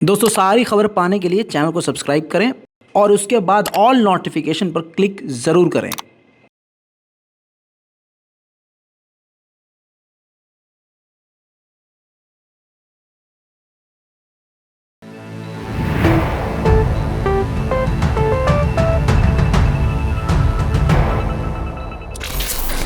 दोस्तों सारी खबर पाने के लिए चैनल को सब्सक्राइब करें और उसके बाद ऑल नोटिफिकेशन पर क्लिक ज़रूर करें।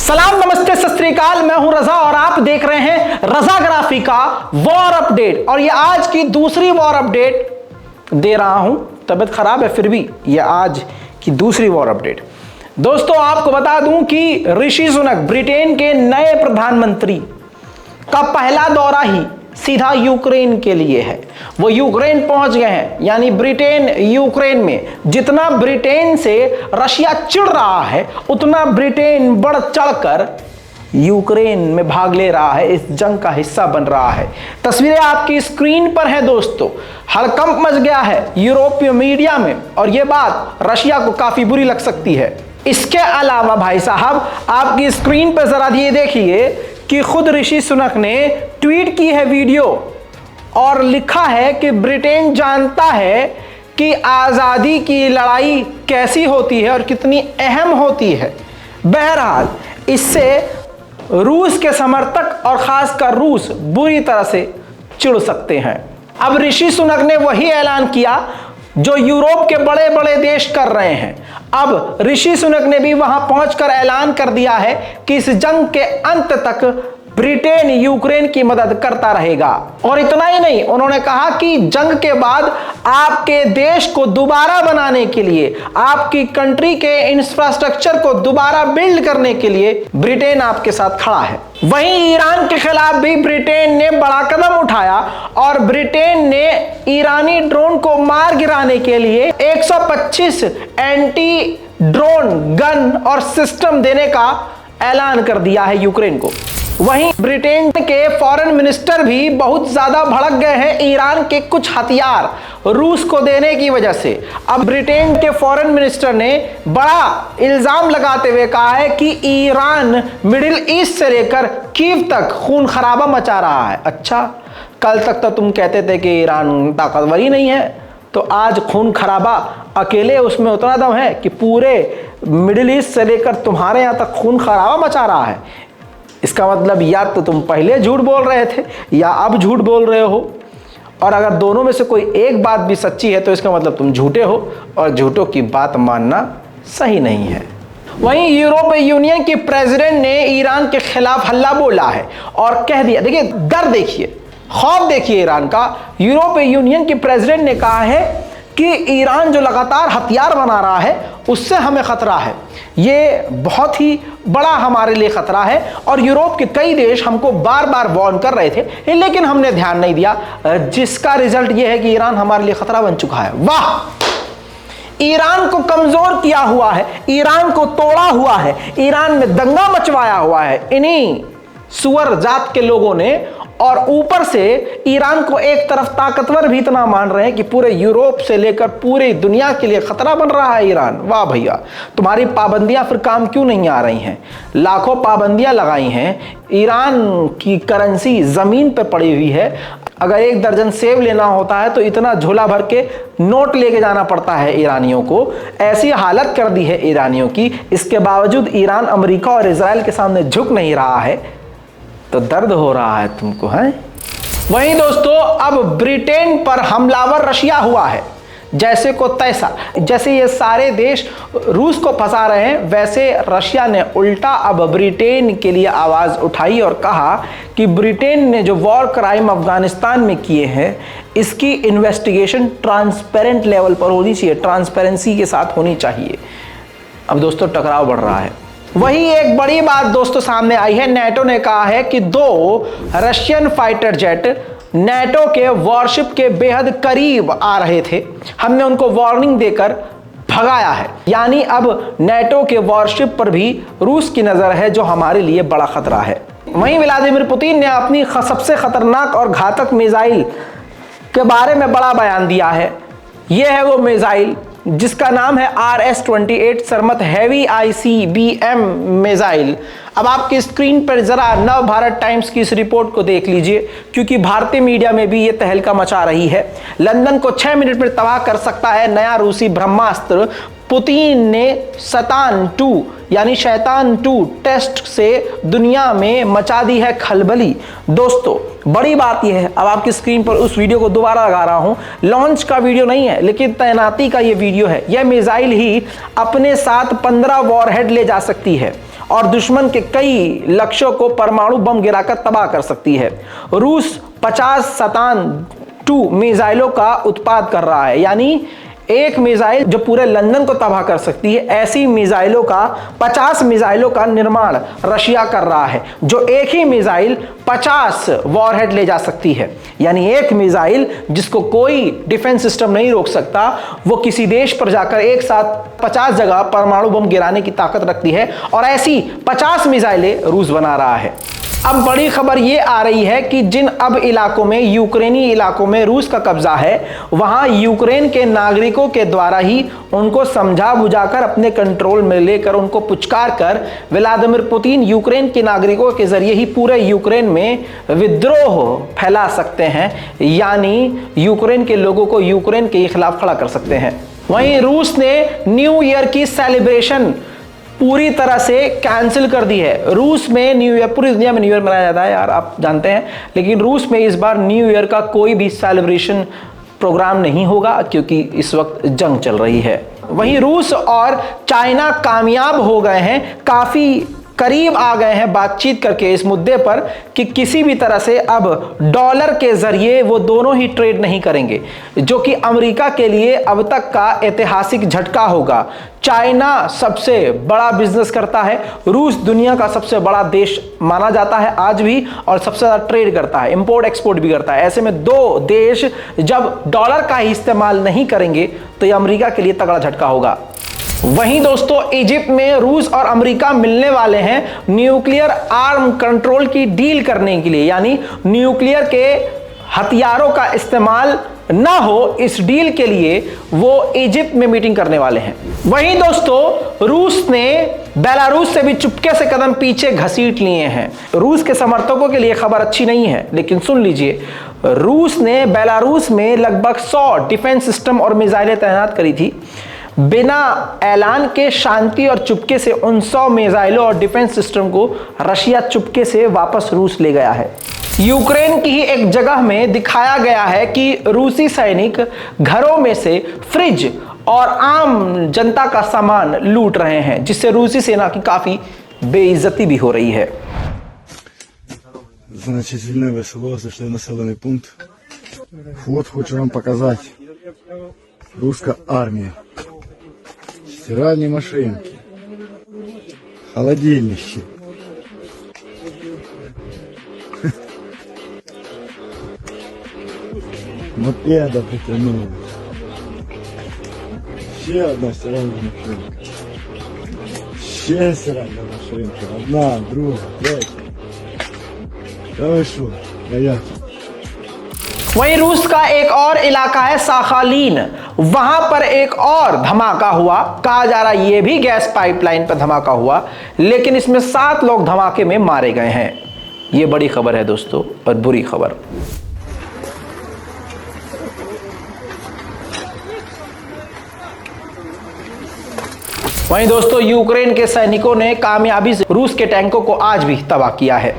सलाम, नमस्ते, सत श्री अकाल। मैं हूं रजा और आप देख रहे हैं रजाग्राफी का वॉर अपडेट। और ये आज की दूसरी वॉर अपडेट दे रहा हूं। तबीयत खराब है फिर भी ये आज की दूसरी वॉर अपडेट। दोस्तों आपको बता दूं कि ऋषि सुनक ब्रिटेन के नए प्रधानमंत्री का पहला दौरा ही सीधा यूक्रेन के लिए है। वो यूक्रेन पहुंच गए हैं, यानी ब्रिटेन यूक्रेन में। जितना ब्रिटेन से रशिया चिढ़ रहा है उतना ब्रिटेन बढ़ चढ़कर यूक्रेन में भाग ले रहा है, इस जंग का हिस्सा बन रहा है। तस्वीरें आपकी स्क्रीन पर हैं दोस्तों। हड़कंप मच गया है यूरोपीय मीडिया में और यह बात रशिया को काफी बुरी लग सकती है। इसके अलावा भाई साहब आपकी स्क्रीन पर जरा ये देखिए कि खुद ऋषि सुनक ने ट्वीट की है वीडियो और लिखा है कि ब्रिटेन जानता है कि आज़ादी की लड़ाई कैसी होती है और कितनी अहम होती है। बहरहाल इससे रूस के समर्थक और खासकर रूस बुरी तरह से चिढ़ सकते हैं। अब ऋषि सुनक ने वही ऐलान किया जो यूरोप के बड़े बड़े देश कर रहे हैं। अब ऋषि सुनक ने भी वहां पहुंचकर ऐलान कर दिया है कि इस जंग के अंत तक ब्रिटेन यूक्रेन की मदद करता रहेगा। और इतना ही नहीं, उन्होंने कहा कि जंग के बाद आपके देश को दोबारा बनाने के लिए, आपकी कंट्री के इंफ्रास्ट्रक्चर को दोबारा बिल्ड करने के लिए ब्रिटेन आपके साथ खड़ा है। वहीं ईरान के खिलाफ भी ब्रिटेन ने बड़ा कदम उठाया और ब्रिटेन ने ईरानी ड्रोन को मार गिराने के लिए 125 एंटी ड्रोन गन और सिस्टम देने का ऐलान कर दिया है यूक्रेन को। वहीं ब्रिटेन के फॉरेन मिनिस्टर भी बहुत ज्यादा भड़क गए हैं ईरान के कुछ हथियार रूस को देने की वजह से। अब ब्रिटेन के फॉरेन मिनिस्टर ने बड़ा इल्जाम लगाते हुए कहा है कि ईरान मिडिल ईस्ट से लेकर कीव तक खून खराबा मचा रहा है। अच्छा, कल तक तो तुम कहते थे कि ईरान ताकतवर ही नहीं है, तो आज खून खराबा अकेले उसमें उतना दम है कि पूरे मिडिल ईस्ट से लेकर तुम्हारे यहाँ तक खून खराबा मचा रहा है। इसका मतलब या तो तुम पहले झूठ बोल रहे थे या अब झूठ बोल रहे हो, और अगर दोनों में से कोई एक बात भी सच्ची है तो इसका मतलब तुम झूठे हो और झूठों की बात मानना सही नहीं है। वहीं यूरोपीय यूनियन के प्रेसिडेंट ने ईरान के खिलाफ हल्ला बोला है और कह दिया, देखिए डर देखिए, खौफ देखिए ईरान का। यूरोपीय यूनियन के प्रेसिडेंट ने कहा है कि ईरान जो लगातार हथियार बना रहा है उससे हमें खतरा है। ये बहुत ही बड़ा हमारे लिए खतरा है और यूरोप के कई देश हमको बार बार वार्न कर रहे थे, लेकिन हमने ध्यान नहीं दिया, जिसका रिजल्ट ये है कि ईरान हमारे लिए खतरा बन चुका है। वाह, ईरान को कमजोर किया हुआ है, ईरान को तोड़ा हुआ है, ईरान में दंगा मचवाया हुआ है इन्हीं सुअर जात के लोगों ने। और ऊपर से ईरान को एक तरफ ताकतवर भी इतना मान रहे हैं कि पूरे यूरोप से लेकर पूरी दुनिया के लिए खतरा बन रहा है ईरान। वाह भैया, तुम्हारी पाबंदियां फिर काम क्यों नहीं आ रही हैं? लाखों पाबंदियां लगाई हैं, ईरान की करेंसी जमीन पर पड़ी हुई है। अगर 1 दर्जन सेब लेना होता है तो इतना झोला भर के नोट लेके जाना पड़ता है ईरानियों को। ऐसी हालत कर दी है ईरानियों की। इसके बावजूद ईरान अमेरिका और इजराइल के सामने झुक नहीं रहा है, तो दर्द हो रहा है तुमको, है? वहीं दोस्तों अब ब्रिटेन पर हमलावर रशिया हुआ है, जैसे को तैसा। जैसे ये सारे देश रूस को फंसा रहे हैं, वैसे रशिया ने उल्टा अब ब्रिटेन के लिए आवाज उठाई और कहा कि ब्रिटेन ने जो वॉर क्राइम अफगानिस्तान में किए हैं इसकी इन्वेस्टिगेशन ट्रांसपेरेंट लेवल पर होनी चाहिए, ट्रांसपेरेंसी के साथ होनी चाहिए। अब दोस्तों टकराव बढ़ रहा है। वही एक बड़ी बात दोस्तों सामने आई है। नेटो ने कहा है कि 2 रशियन फाइटर जेट नेटो के वॉरशिप के बेहद करीब आ रहे थे, हमने उनको वार्निंग देकर भगाया है। यानी अब नेटो के वॉरशिप पर भी रूस की नजर है, जो हमारे लिए बड़ा खतरा है। वहीं व्लादिमीर पुतिन ने अपनी सबसे खतरनाक और घातक मिसाइल के बारे में बड़ा बयान दिया है। यह है वो मिसाइल जिसका नाम है RS-28 सरमत हैवी ICBM मिसाइल। अब आपकी स्क्रीन पर जरा नव भारत टाइम्स की इस रिपोर्ट को देख लीजिए, क्योंकि भारतीय मीडिया में भी यह तहलका मचा रही है। लंदन को 6 मिनट में तबाह कर सकता है नया रूसी ब्रह्मास्त्र। पुतिन ने शैतान 2 टेस्ट से दुनिया में मचा दी है खलबली। दोस्तों बड़ी बात यह है, अब आपकी स्क्रीन पर उस वीडियो को दोबारा लगा रहा हूं। लॉन्च का वीडियो नहीं है, लेकिन तैनाती का यह वीडियो है। यह मिसाइल ही अपने साथ 15 वॉरहेड ले जा सकती है और दुश्मन के कई लक्ष्यों को परमाणु बम गिराकर तबाह कर सकती है। रूस 50 शैतान 2 मिसाइलों का उत्पाद कर रहा है, यानी एक मिसाइल जो पूरे लंदन को तबाह कर सकती है, ऐसी मिसाइलों का 50 मिसाइलों का निर्माण रशिया कर रहा है, जो एक ही मिसाइल 50 वॉरहेड ले जा सकती है। यानी एक मिसाइल जिसको कोई डिफेंस सिस्टम नहीं रोक सकता, वो किसी देश पर जाकर एक साथ 50 जगह परमाणु बम गिराने की ताकत रखती है, और ऐसी 50 मिसाइलें रूस बना रहा है। अब बड़ी खबर यह आ रही है कि जिन अब इलाकों में, यूक्रेनी इलाकों में रूस का कब्जा है, वहां यूक्रेन के नागरिकों के द्वारा ही उनको समझा बुझाकर अपने कंट्रोल में लेकर, उनको पुचकार कर व्लादिमीर पुतिन यूक्रेन के नागरिकों के जरिए ही पूरे यूक्रेन में विद्रोह फैला सकते हैं, यानी यूक्रेन के लोगों को यूक्रेन के खिलाफ खड़ा कर सकते हैं। वहीं रूस ने न्यू ईयर की सेलिब्रेशन पूरी तरह से कैंसिल कर दी है। रूस में न्यू ईयर, पूरी दुनिया में न्यू ईयर मनाया जाता है यार, आप जानते हैं, लेकिन रूस में इस बार न्यू ईयर का कोई भी सेलिब्रेशन प्रोग्राम नहीं होगा, क्योंकि इस वक्त जंग चल रही है। वहीं रूस और चाइना कामयाब हो गए हैं, काफी करीब आ गए हैं बातचीत करके इस मुद्दे पर कि किसी भी तरह से अब डॉलर के जरिए वो दोनों ही ट्रेड नहीं करेंगे, जो कि अमेरिका के लिए अब तक का ऐतिहासिक झटका होगा। चाइना सबसे बड़ा बिजनेस करता है, रूस दुनिया का सबसे बड़ा देश माना जाता है आज भी, और सबसे ज्यादा ट्रेड करता है, इंपोर्ट एक्सपोर्ट भी करता है। ऐसे में दो देश जब डॉलर का ही इस्तेमाल नहीं करेंगे तो यह अमेरिका के लिए तगड़ा झटका होगा। वहीं दोस्तों इजिप्ट में रूस और अमेरिका मिलने वाले हैं न्यूक्लियर आर्म कंट्रोल की डील करने के लिए, यानी न्यूक्लियर के हथियारों का इस्तेमाल ना हो, इस डील के लिए वो इजिप्ट में मीटिंग करने वाले हैं। वहीं दोस्तों रूस ने बेलारूस से भी चुपके से कदम पीछे घसीट लिए हैं। रूस के समर्थकों के लिए खबर अच्छी नहीं है, लेकिन सुन लीजिए, रूस ने बेलारूस में लगभग 100 डिफेंस सिस्टम और मिसाइलें तैनात करी थी। बिना ऐलान के शांति और चुपके से उन 100 मिसाइलों और डिफेंस सिस्टम को रशिया चुपके से वापस रूस ले गया है। यूक्रेन की ही एक जगह में दिखाया गया है कि रूसी सैनिक घरों में से फ्रिज और आम जनता का सामान लूट रहे हैं, जिससे रूसी सेना की काफी बेइज्जती भी हो रही है। Значительно ВСО зашли в населенный пункт. Вот хочу вам показать. Русская армия. Стиральные машинки. Холодильники. Мопеда притянули. Еще одна стиральная машинка. Еще стиральная машинка. Одна, другая, третья. Да вы шо, ребята. वहीं रूस का एक और इलाका है साखालीन, वहां पर एक और धमाका हुआ। कहा जा रहा है ये भी गैस पाइपलाइन पर धमाका हुआ, लेकिन इसमें 7 लोग धमाके में मारे गए हैं। ये बड़ी खबर है दोस्तों, और बुरी खबर। वहीं दोस्तों यूक्रेन के सैनिकों ने कामयाबी से रूस के टैंकों को आज भी तबाह किया है।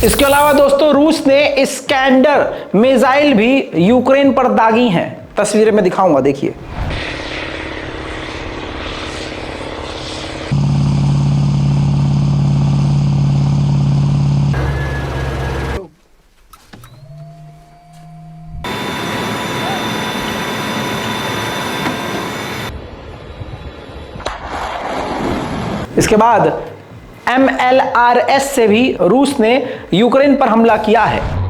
इसके अलावा दोस्तों रूस ने इस्कैंडर मिसाइल भी यूक्रेन पर दागी हैं। तस्वीरें में दिखाऊंगा, देखिए। इसके बाद MLRS से भी रूस ने यूक्रेन पर हमला किया है।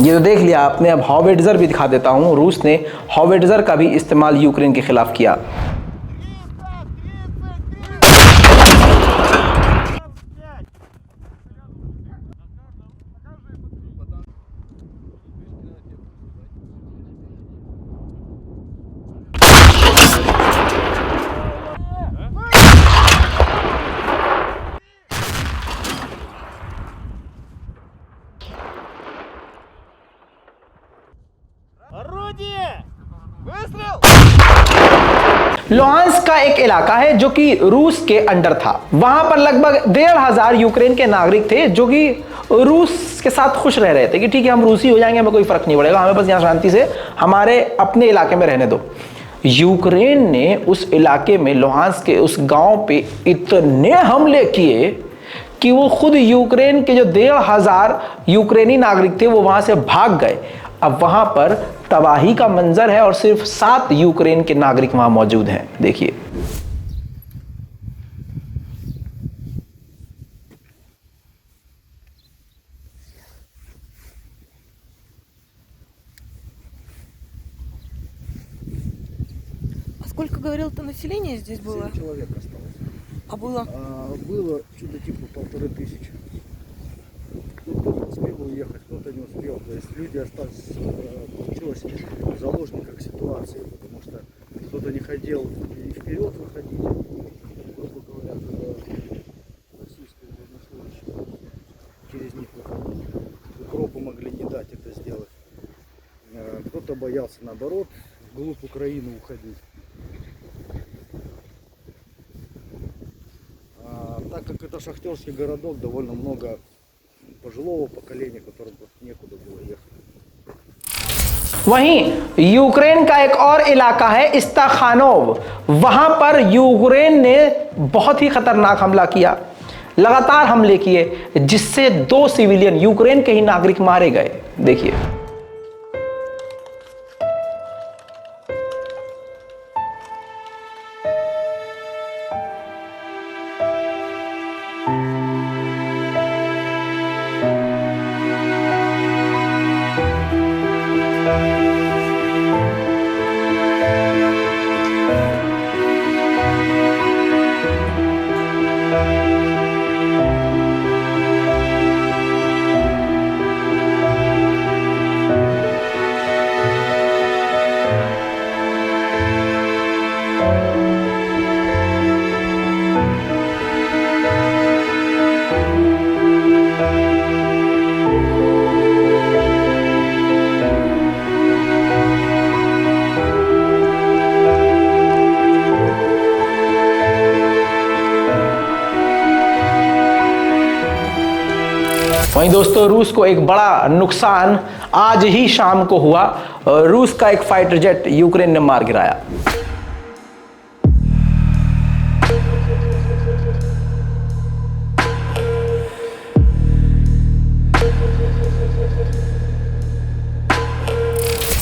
ये तो देख लिया आपने, अब हॉविट्जर भी दिखा देता हूं। रूस ने हॉविट्जर का भी इस्तेमाल यूक्रेन के खिलाफ किया। लुहांस्क का एक इलाका है जो कि रूस के अंडर था। वहां पर लगभग 1,500 यूक्रेन के नागरिक थे जो कि रूस के साथ खुश रह रहे थे कि ठीक है हम रूसी हो जाएंगे, हमें कोई फर्क नहीं पड़ेगा, हमें बस यहां शांति से हमारे अपने इलाके में रहने दो। यूक्रेन ने उस इलाके में लुहांस्क के उस गांव पे इतने हमले किए कि वो खुद यूक्रेन के जो 1,500 यूक्रेनी नागरिक थे वो वहां से भाग गए। अब वहां पर तबाही का मंजर है और सिर्फ 7 यूक्रेन के नागरिक वहां मौजूद हैं। देखिए, А сколько, говорил, ты населения здесь было? 7 человек осталось. А было? Было что-то типа 1500. Кто-то успел уехать, кто-то не успел. То есть люди остались, получилось в заложниках ситуации, потому что кто-то не хотел и вперед выходить, грубо говоря, российское военнослужащее через них выходить. Укропы могли не дать это сделать. Кто-то боялся наоборот вглубь Украины уходить. Так как это шахтерский городок, довольно много пожилого поколения, которым некуда было ехать. वहीं यूक्रेन का एक और इलाका है इस्ताखानोव। वहां पर यूक्रेन ने बहुत ही खतरनाक हमला किया, लगातार हमले किए, जिससे 2 सिविलियन यूक्रेन के ही नागरिक मारे गए। देखिए, वहीं दोस्तों रूस को एक बड़ा नुकसान आज ही शाम को हुआ। रूस का एक फाइटर जेट यूक्रेन ने मार गिराया।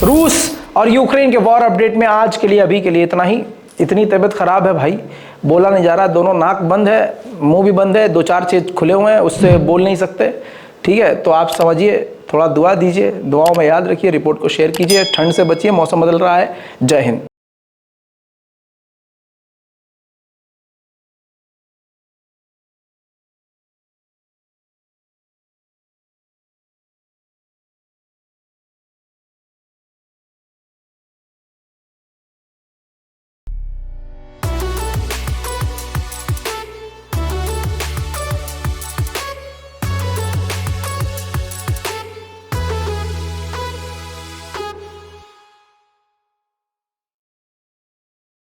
रूस और यूक्रेन के वॉर अपडेट में आज के लिए अभी के लिए इतना ही। इतनी तबीयत खराब है भाई, बोला नहीं जा रहा, दोनों नाक बंद है, मुंह भी बंद है, 2-4 चीज खुले हुए हैं, उससे बोल नहीं सकते। ठीक है, तो आप समझिए, थोड़ा दुआ दीजिए, दुआओं में याद रखिए, रिपोर्ट को शेयर कीजिए, ठंड से बचिए, मौसम बदल रहा है। जय हिंद।